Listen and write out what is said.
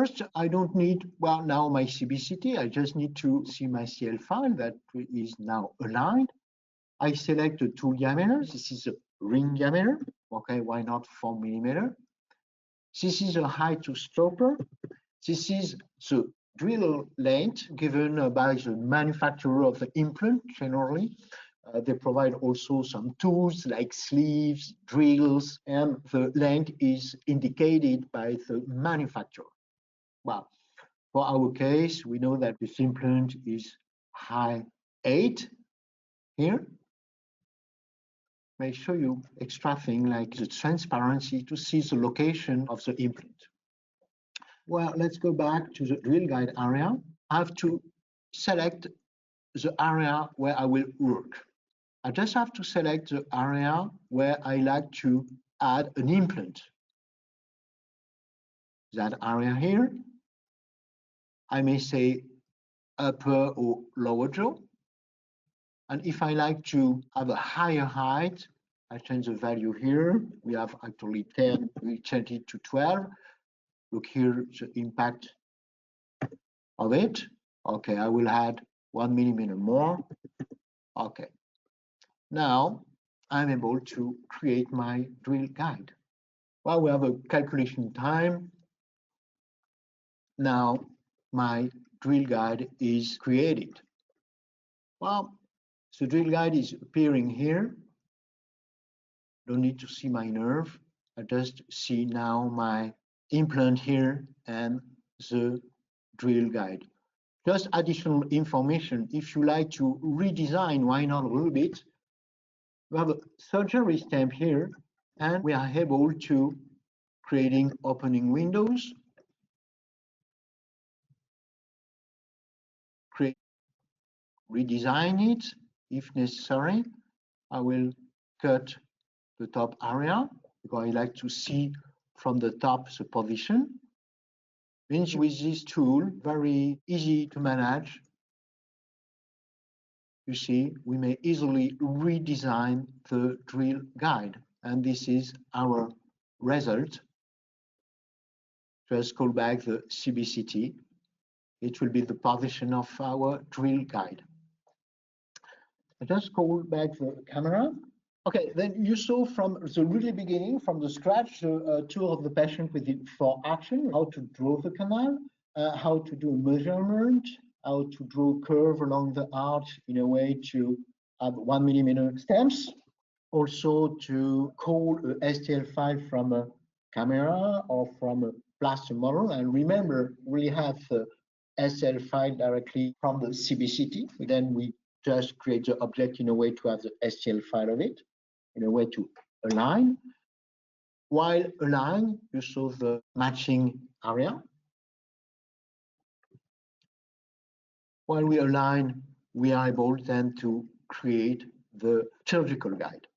first, I don't need, well, now my CBCT. I just need to see my CL file that is now aligned. I select the tool diameter. This is a ring diameter. Okay, why not 4 millimeter? This is a height to stopper. This is the drill length given by the manufacturer of the implant generally. They provide also some tools like sleeves, drills, and the length is indicated by the manufacturer. Well, for our case, we know that this implant is height 8 here. May show you extra thing like the transparency to see the location of the implant. Well, let's go back to the drill guide area. I have to select the area where I will work. I just have to select the area where I like to add an implant. That area here. I may say upper or lower jaw. And if I like to have a higher height, I change the value here. We have actually 10, we change it to 12. Look here, the impact of it. Okay, I will add 1 millimeter more. Okay. Now I'm able to create my drill guide. Well, we have a calculation time. Now my drill guide is created. Well, the drill guide is appearing here. Don't need to see my nerve. I just see now my implant here and the drill guide. Just additional information. If you like to redesign, why not a little bit? We have a surgery stamp here, and we are able to creating opening windows, redesign it if necessary. I will cut the top area because I like to see from the top the position. Means with this tool, very easy to manage. You see, we may easily redesign the drill guide, and this is our result. Just call back the CBCT. It will be the position of our drill guide. I just call back the camera. Okay, then you saw from the really beginning, from the scratch, the tour of the patient with the 4 action, how to draw the canal, how to do a measurement, how to draw a curve along the arch in a way to have 1 millimeter stamps, also to call a STL file from a camera or from a plaster model. And remember, we have the STL file directly from the CBCT. Then we just create the object in a way to have the STL file of it, in a way to align. While align, you saw the matching area. While we align, we are able then to create the chirurgical guide.